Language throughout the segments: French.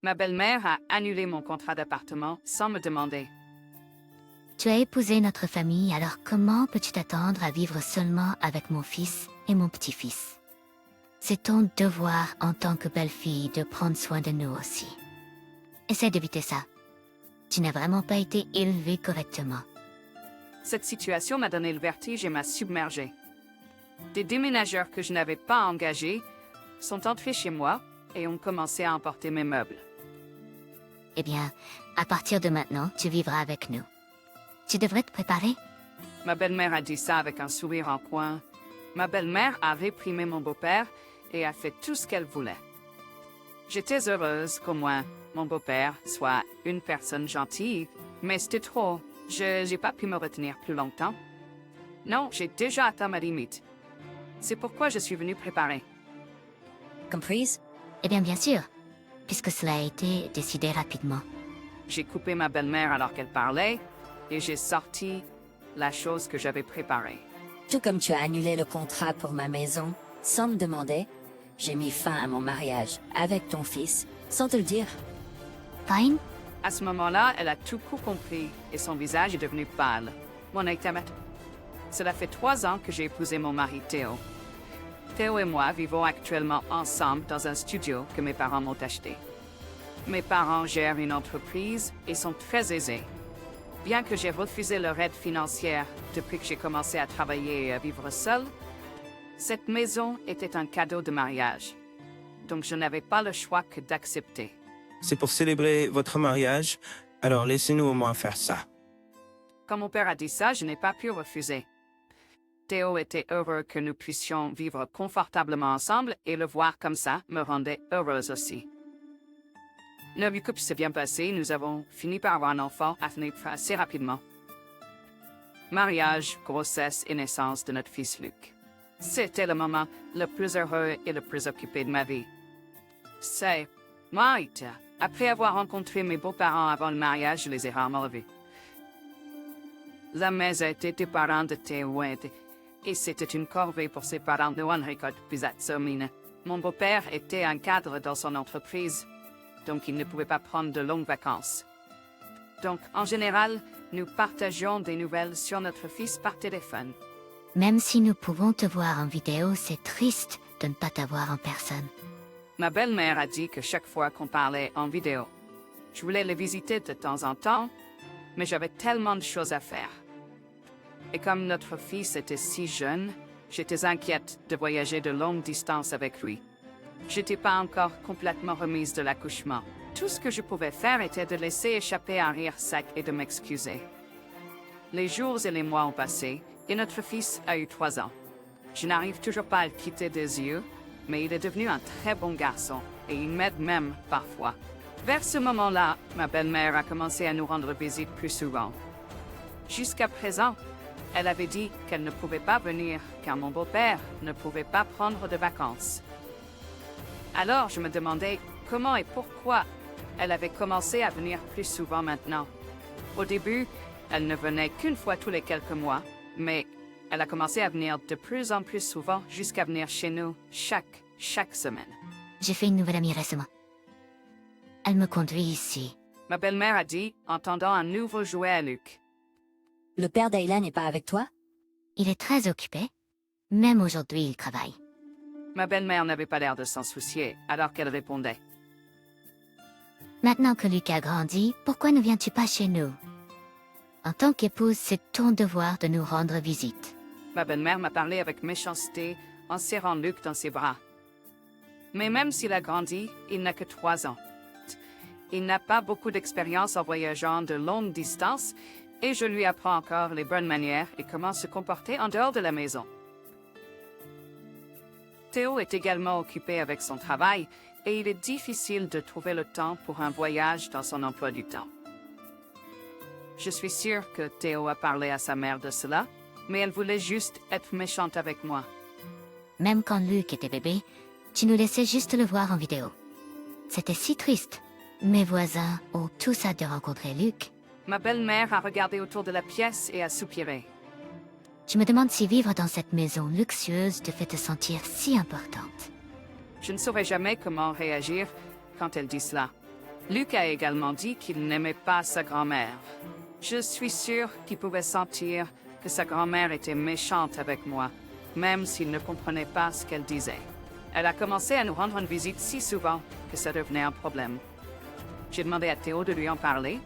Ma belle-mère a annulé mon contrat d'appartement sans me demander. Tu as épousé notre famille, alors comment peux-tu t'attendre à vivre seulement avec mon fils et mon petit-fils? C'est ton devoir en tant que belle-fille de prendre soin de nous aussi. Essaie d'éviter ça. Tu n'as vraiment pas été élevée correctement. Cette situation m'a donné le vertige et m'a submergée. Des déménageurs que je n'avais pas engagés sont entrés chez moi et ont commencé à emporter mes meubles. Eh bien, à partir de maintenant, tu vivras avec nous. Tu devrais te préparer. Ma belle-mère a dit ça avec un sourire en coin. Ma belle-mère a réprimé mon beau-père et a fait tout ce qu'elle voulait. J'étais heureuse qu'au moins mon beau-père soit une personne gentille, mais c'était trop. Je n'ai pas pu me retenir plus longtemps. Non, j'ai déjà atteint ma limite. C'est pourquoi je suis venue préparer. Comprise? Eh bien sûr, puisque cela a été décidé rapidement. J'ai coupé ma belle-mère alors qu'elle parlait et j'ai sorti la chose que j'avais préparée. Tout comme tu as annulé le contrat pour ma maison, sans me demander, j'ai mis fin à mon mariage avec ton fils, sans te le dire. Fine? À ce moment-là, elle a tout coup compris et son visage est devenu pâle. Mon Tamet. Cela fait 3 ans que j'ai épousé mon mari Théo. Théo et moi vivons actuellement ensemble dans un studio que mes parents m'ont acheté. Mes parents gèrent une entreprise et sont très aisés. Bien que j'ai refusé leur aide financière depuis que j'ai commencé à travailler et à vivre seule, cette maison était un cadeau de mariage. Donc je n'avais pas le choix que d'accepter. C'est pour célébrer votre mariage, alors laissez-nous au moins faire ça. Quand mon père a dit ça, je n'ai pas pu refuser. Théo était heureux que nous puissions vivre confortablement ensemble et le voir comme ça me rendait heureuse aussi. Notre couple s'est bien passé, nous avons fini par avoir un enfant à venir assez rapidement. Mariage, grossesse et naissance de notre fils Luc. C'était le moment le plus heureux et le plus occupé de ma vie. C'est moi, après avoir rencontré mes beaux-parents avant le mariage, je les ai rarement revus. La maison était des parents de Théo et c'était une corvée pour ses parents de Enrico Pisazzomine. Mon beau-père était un cadre dans son entreprise, donc il ne pouvait pas prendre de longues vacances. Donc, en général, nous partageons des nouvelles sur notre fils par téléphone. Même si nous pouvons te voir en vidéo, c'est triste de ne pas t'avoir en personne. Ma belle-mère a dit que chaque fois qu'on parlait en vidéo, je voulais le visiter de temps en temps, mais j'avais tellement de choses à faire. Et comme notre fils était si jeune, j'étais inquiète de voyager de longues distances avec lui. J'étais pas encore complètement remise de l'accouchement. Tout ce que je pouvais faire était de laisser échapper un rire sec et de m'excuser. Les jours et les mois ont passé, et notre fils a eu 3 ans. Je n'arrive toujours pas à le quitter des yeux, mais il est devenu un très bon garçon, et il m'aide même parfois. Vers ce moment-là, ma belle-mère a commencé à nous rendre visite plus souvent. Jusqu'à présent, elle avait dit qu'elle ne pouvait pas venir car mon beau-père ne pouvait pas prendre de vacances. Alors je me demandais comment et pourquoi elle avait commencé à venir plus souvent maintenant. Au début, elle ne venait qu'une fois tous les quelques mois, mais elle a commencé à venir de plus en plus souvent jusqu'à venir chez nous chaque semaine. J'ai fait une nouvelle amie récemment. Elle me conduit ici. Ma belle-mère a dit en tendant un nouveau jouet à Luc. Le père d'Ayla n'est pas avec toi? Il est très occupé. Même aujourd'hui, il travaille. Ma belle-mère n'avait pas l'air de s'en soucier, alors qu'elle répondait. Maintenant que Luc a grandi, pourquoi ne viens-tu pas chez nous? En tant qu'épouse, c'est ton devoir de nous rendre visite. Ma belle-mère m'a parlé avec méchanceté en serrant Luc dans ses bras. Mais même s'il a grandi, il n'a que 3 ans. Il n'a pas beaucoup d'expérience en voyageant de longues distances et je lui apprends encore les bonnes manières et comment se comporter en dehors de la maison. Théo est également occupé avec son travail et il est difficile de trouver le temps pour un voyage dans son emploi du temps. Je suis sûre que Théo a parlé à sa mère de cela, mais elle voulait juste être méchante avec moi. Même quand Luc était bébé, tu nous laissais juste le voir en vidéo. C'était si triste. Mes voisins ont tous hâte de rencontrer Luc. Ma belle-mère a regardé autour de la pièce et a soupiré. Je me demande si vivre dans cette maison luxueuse te fait te sentir si importante. Je ne saurais jamais comment réagir quand elle dit cela. Luc a également dit qu'il n'aimait pas sa grand-mère. Je suis sûre qu'il pouvait sentir que sa grand-mère était méchante avec moi, même s'il ne comprenait pas ce qu'elle disait. Elle a commencé à nous rendre une visite si souvent que ça devenait un problème. J'ai demandé à Théo de lui en parler.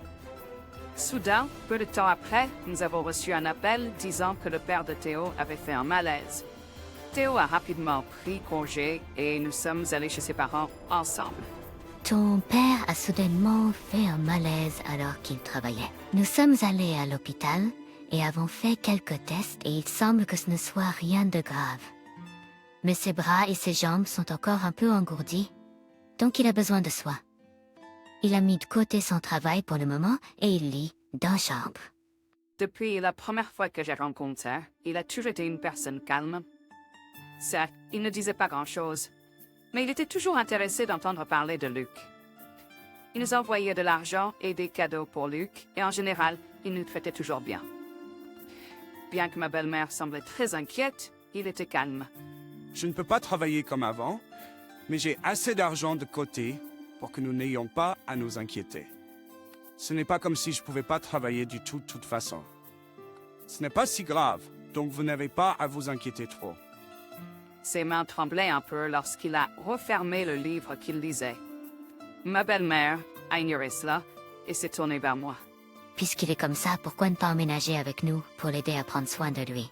Soudain, peu de temps après, nous avons reçu un appel disant que le père de Théo avait fait un malaise. Théo a rapidement pris congé et nous sommes allés chez ses parents ensemble. Ton père a soudainement fait un malaise alors qu'il travaillait. Nous sommes allés à l'hôpital et avons fait quelques tests et il semble que ce ne soit rien de grave. Mais ses bras et ses jambes sont encore un peu engourdis, donc il a besoin de soins. Il a mis de côté son travail pour le moment et il lit dans la chambre. Depuis la première fois que j'ai rencontré, il a toujours été une personne calme. Certes, il ne disait pas grand-chose, mais il était toujours intéressé d'entendre parler de Luc. Il nous envoyait de l'argent et des cadeaux pour Luc, et en général, il nous traitait toujours bien. Bien que ma belle-mère semblait très inquiète, il était calme. Je ne peux pas travailler comme avant, mais j'ai assez d'argent de côté pour que nous n'ayons pas à nous inquiéter. Ce n'est pas comme si je ne pouvais pas travailler du tout de toute façon. Ce n'est pas si grave, donc vous n'avez pas à vous inquiéter trop. Ses mains tremblaient un peu lorsqu'il a refermé le livre qu'il lisait. Ma belle-mère a ignoré cela et s'est tournée vers moi. Puisqu'il est comme ça, pourquoi ne pas emménager avec nous pour l'aider à prendre soin de lui?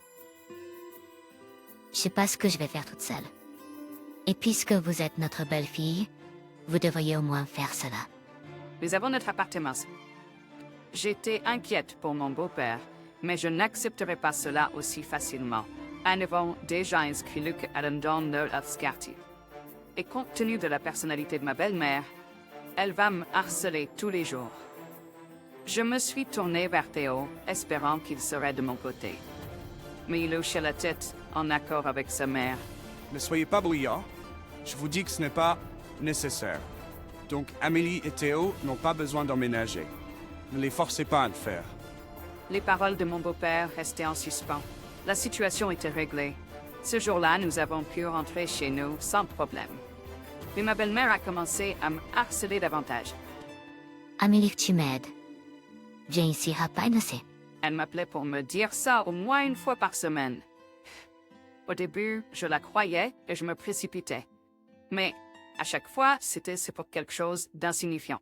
Je sais pas ce que je vais faire toute seule. Et puisque vous êtes notre belle-fille, vous devriez au moins faire cela. Nous avons notre appartement. J'étais inquiète pour mon beau-père, mais je n'accepterai pas cela aussi facilement. Nous avons déjà inscrit Luc à un don de quartier. Et compte tenu de la personnalité de ma belle-mère, elle va me harceler tous les jours. Je me suis tournée vers Théo, espérant qu'il serait de mon côté. Mais il hochait la tête, en accord avec sa mère. Ne soyez pas bruyants, je vous dis que ce n'est pas nécessaire. Donc Amélie et Théo n'ont pas besoin d'emménager. Ne les forcez pas à le faire. Les paroles de mon beau-père restaient en suspens. La situation était réglée. Ce jour-là, nous avons pu rentrer chez nous sans problème. Mais ma belle-mère a commencé à me harceler davantage. Amélie, tu m'aides. Viens ici, rapidement. Elle m'appelait pour me dire ça au moins une fois par semaine. Au début, je la croyais et je me précipitais. Mais à chaque fois, c'est pour quelque chose d'insignifiant.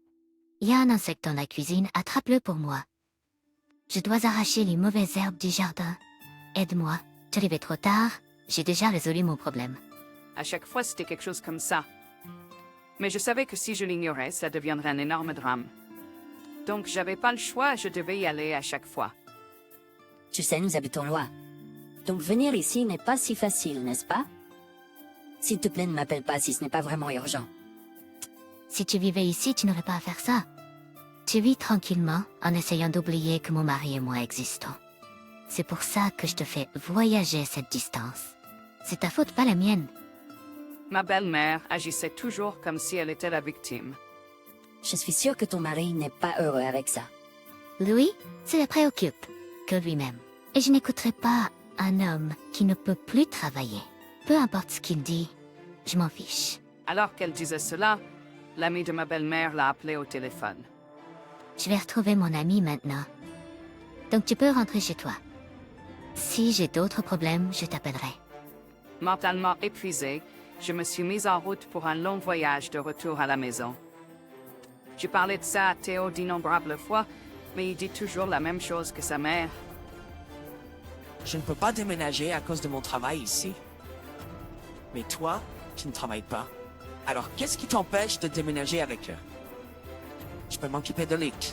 Il y a un insecte dans la cuisine, attrape-le pour moi. Je dois arracher les mauvaises herbes du jardin. Aide-moi. J'arrivais trop tard, j'ai déjà résolu mon problème. À chaque fois, c'était quelque chose comme ça. Mais je savais que si je l'ignorais, ça deviendrait un énorme drame. Donc, j'avais pas le choix, je devais y aller à chaque fois. Tu sais, nous habitons loin. Donc venir ici n'est pas si facile, n'est-ce pas? S'il te plaît, ne m'appelle pas si ce n'est pas vraiment urgent. Si tu vivais ici, tu n'aurais pas à faire ça. Tu vis tranquillement en essayant d'oublier que mon mari et moi existons. C'est pour ça que je te fais voyager cette distance. C'est ta faute, pas la mienne. Ma belle-mère agissait toujours comme si elle était la victime. Je suis sûre que ton mari n'est pas heureux avec ça. Lui, ça le préoccupe que lui-même. Et je n'écouterai pas un homme qui ne peut plus travailler. Peu importe ce qu'il dit, je m'en fiche. Alors qu'elle disait cela, l'ami de ma belle-mère l'a appelé au téléphone. Je vais retrouver mon ami maintenant. Donc tu peux rentrer chez toi. Si j'ai d'autres problèmes, je t'appellerai. Mentalement épuisée, je me suis mise en route pour un long voyage de retour à la maison. J'ai parlé de ça à Théo d'innombrables fois, mais il dit toujours la même chose que sa mère. Je ne peux pas déménager à cause de mon travail ici. Mais toi, tu ne travailles pas. Alors qu'est-ce qui t'empêche de déménager avec eux? Je peux m'occuper de Luc.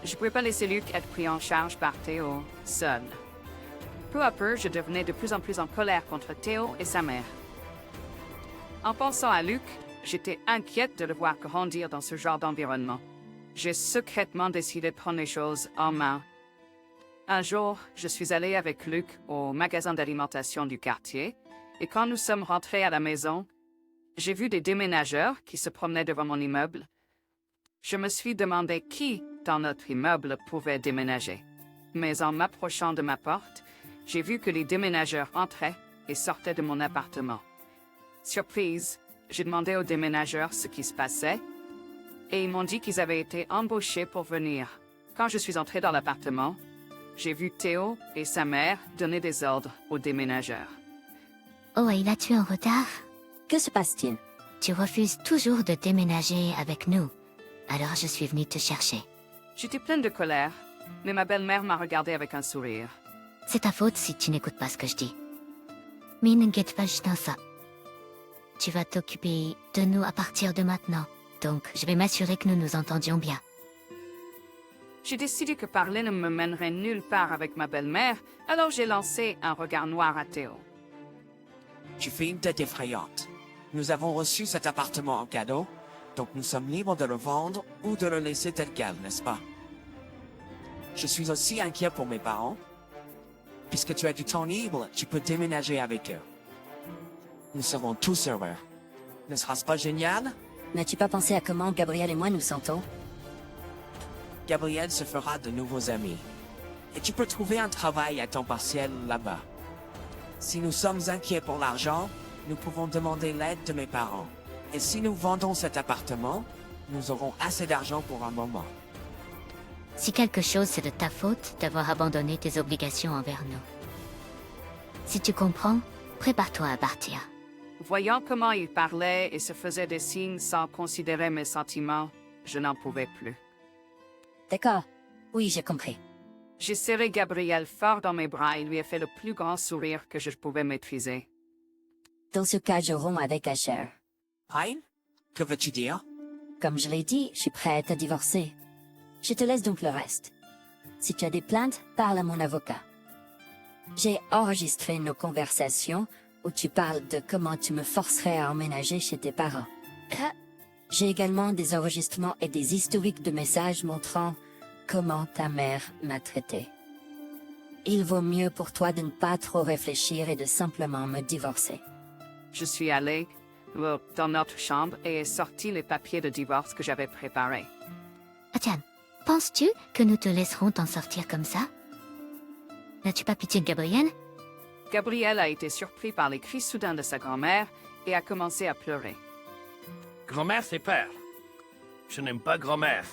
Je ne pouvais pas laisser Luc être pris en charge par Théo, seul. Peu à peu, je devenais de plus en plus en colère contre Théo et sa mère. En pensant à Luc, j'étais inquiète de le voir grandir dans ce genre d'environnement. J'ai secrètement décidé de prendre les choses en main. Un jour, je suis allée avec Luc au magasin d'alimentation du quartier, et quand nous sommes rentrés à la maison, j'ai vu des déménageurs qui se promenaient devant mon immeuble. Je me suis demandé qui dans notre immeuble pouvait déménager. Mais en m'approchant de ma porte, j'ai vu que les déménageurs entraient et sortaient de mon appartement. Surprise, j'ai demandé aux déménageurs ce qui se passait. et ils m'ont dit qu'ils avaient été embauchés pour venir. Quand je suis entrée dans l'appartement, j'ai vu Théo et sa mère donner des ordres aux déménageurs. Oh, et là tu es en retard? Que se passe-t-il? Tu refuses toujours de déménager avec nous. Alors je suis venue te chercher. J'étais pleine de colère, mais ma belle-mère m'a regardée avec un sourire. C'est ta faute si tu n'écoutes pas ce que je dis. Mais n'inquiète pas juste dans ça. Tu vas t'occuper de nous à partir de maintenant. Donc, je vais m'assurer que nous nous entendions bien. J'ai décidé que parler ne me mènerait nulle part avec ma belle-mère, alors j'ai lancé un regard noir à Théo. Tu fais une tête effrayante. Nous avons reçu cet appartement en cadeau, donc nous sommes libres de le vendre ou de le laisser tel quel, n'est-ce pas? Je suis aussi inquiet pour mes parents. Puisque tu as du temps libre, tu peux déménager avec eux. Nous serons tous heureux. Ne sera-ce pas génial? N'as-tu pas pensé à comment Gabriel et moi nous sentons? Gabriel se fera de nouveaux amis. Et tu peux trouver un travail à temps partiel là-bas. Si nous sommes inquiets pour l'argent, nous pouvons demander l'aide de mes parents. Et si nous vendons cet appartement, nous aurons assez d'argent pour un moment. Si quelque chose c'est de ta faute d'avoir abandonné tes obligations envers nous. Si tu comprends, prépare-toi à partir. Voyant comment il parlait et se faisait des signes sans considérer mes sentiments, je n'en pouvais plus. D'accord. Oui, j'ai compris. J'ai serré Gabriel fort dans mes bras et lui ai fait le plus grand sourire que je pouvais maîtriser. Dans ce cas, je romps avec Asher. Hein? Que veux-tu dire? Comme je l'ai dit, je suis prête à divorcer. Je te laisse donc le reste. Si tu as des plaintes, parle à mon avocat. J'ai enregistré nos conversations où tu parles de comment tu me forcerais à emménager chez tes parents. J'ai également des enregistrements et des historiques de messages montrant comment ta mère m'a traité. Il vaut mieux pour toi de ne pas trop réfléchir et de simplement me divorcer. Je suis allée dans notre chambre et ai sorti les papiers de divorce que j'avais préparés. Atiane, penses-tu que nous te laisserons t'en sortir comme ça? N'as-tu pas pitié de Gabriel? Gabriel a été surpris par les cris soudains de sa grand-mère et a commencé à pleurer. Grand-mère, c'est père. Je n'aime pas grand-mère.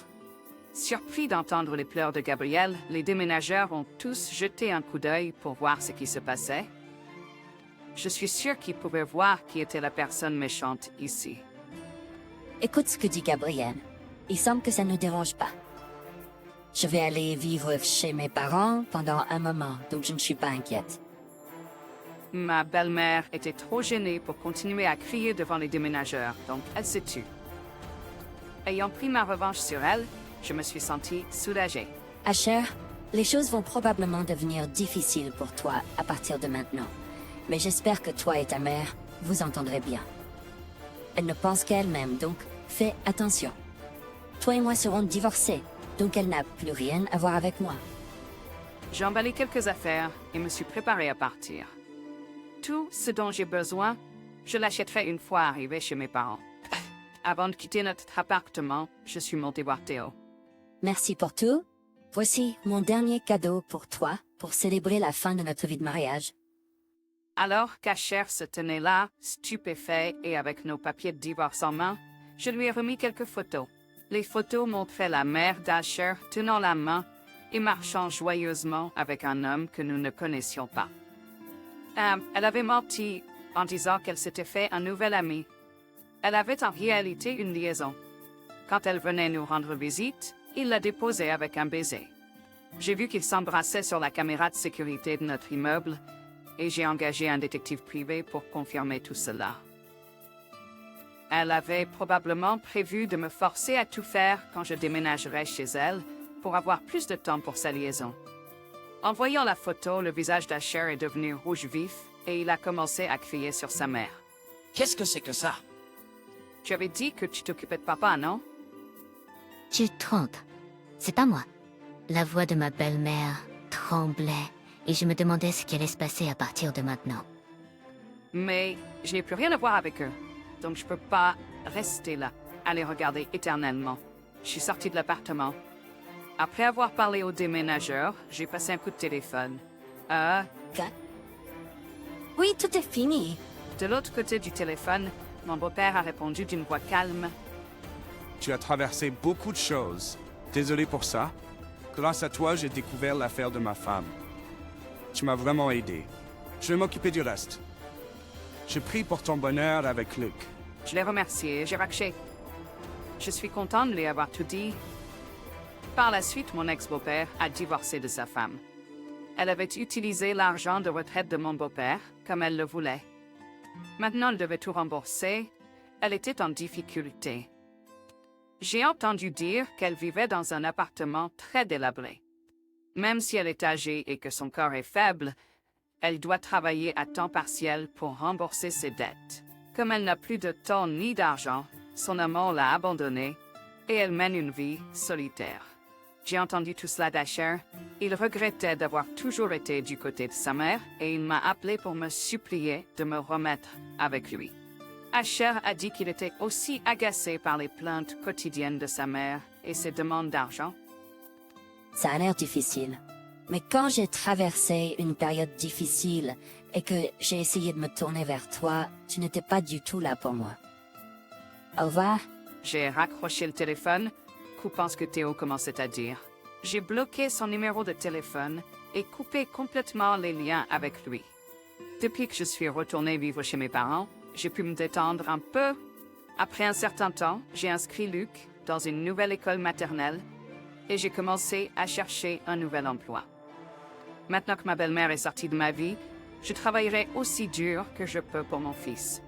Surpris d'entendre les pleurs de Gabriel, les déménageurs ont tous jeté un coup d'œil pour voir ce qui se passait. Je suis sûre qu'ils pouvaient voir qui était la personne méchante ici. Écoute ce que dit Gabriel. Il semble que ça ne nous dérange pas. Je vais aller vivre chez mes parents pendant un moment, donc je ne suis pas inquiète. Ma belle-mère était trop gênée pour continuer à crier devant les déménageurs, donc elle s'est tue. Ayant pris ma revanche sur elle, je me suis sentie soulagée. Asher, les choses vont probablement devenir difficiles pour toi à partir de maintenant. Mais j'espère que toi et ta mère vous entendrez bien. Elle ne pense qu'à elle-même, donc fais attention. Toi et moi serons divorcés, donc elle n'a plus rien à voir avec moi. J'ai emballé quelques affaires et me suis préparée à partir. Tout ce dont j'ai besoin, je l'achèterai une fois arrivé chez mes parents. Avant de quitter notre appartement, je suis montée voir Théo. Merci pour tout. Voici mon dernier cadeau pour toi, pour célébrer la fin de notre vie de mariage. Alors qu'Asher se tenait là, stupéfait et avec nos papiers de divorce en main, je lui ai remis quelques photos. Les photos montraient la mère d'Asher tenant la main et marchant joyeusement avec un homme que nous ne connaissions pas. Elle avait menti en disant qu'elle s'était fait un nouvel ami. Elle avait en réalité une liaison. Quand elle venait nous rendre visite, il la déposait avec un baiser. J'ai vu qu'ils s'embrassaient sur la caméra de sécurité de notre immeuble et j'ai engagé un détective privé pour confirmer tout cela. Elle avait probablement prévu de me forcer à tout faire quand je déménagerais chez elle pour avoir plus de temps pour sa liaison. En voyant la photo, le visage d'Asher est devenu rouge vif et il a commencé à crier sur sa mère. Qu'est-ce que c'est que ça? Tu avais dit que tu t'occupais de papa, non? Tu te trompes. C'est pas moi. La voix de ma belle-mère tremblait et je me demandais ce qui allait se passer à partir de maintenant. Mais je n'ai plus rien à voir avec eux, donc je peux pas rester là, à les regarder éternellement. Je suis sortie de l'appartement. Après avoir parlé aux déménageurs, j'ai passé un coup de téléphone. Oui, tout est fini. De l'autre côté du téléphone, mon beau-père a répondu d'une voix calme. Tu as traversé beaucoup de choses. Désolé pour ça. Grâce à toi, j'ai découvert l'affaire de ma femme. Tu m'as vraiment aidé. Je vais m'occuper du reste. Je prie pour ton bonheur avec Luc. Je l'ai remercié et j'ai raccroché. Je suis content de lui avoir tout dit. Par la suite, mon ex-beau-père a divorcé de sa femme. Elle avait utilisé l'argent de retraite de mon beau-père comme elle le voulait. Maintenant, elle devait tout rembourser. Elle était en difficulté. J'ai entendu dire qu'elle vivait dans un appartement très délabré. Même si elle est âgée et que son corps est faible, elle doit travailler à temps partiel pour rembourser ses dettes. Comme elle n'a plus de temps ni d'argent, son amant l'a abandonnée et elle mène une vie solitaire. J'ai entendu tout cela d'Asher. Il regrettait d'avoir toujours été du côté de sa mère et il m'a appelé pour me supplier de me remettre avec lui. Asher a dit qu'il était aussi agacé par les plaintes quotidiennes de sa mère et ses demandes d'argent. Ça a l'air difficile. Mais quand j'ai traversé une période difficile et que j'ai essayé de me tourner vers toi, tu n'étais pas du tout là pour moi. Au revoir. J'ai raccroché le téléphone, coupant ce que Théo commençait à dire. J'ai bloqué son numéro de téléphone et coupé complètement les liens avec lui. Depuis que je suis retournée vivre chez mes parents, j'ai pu me détendre un peu. Après un certain temps, j'ai inscrit Luc dans une nouvelle école maternelle et j'ai commencé à chercher un nouvel emploi. Maintenant que ma belle-mère est sortie de ma vie, je travaillerai aussi dur que je peux pour mon fils.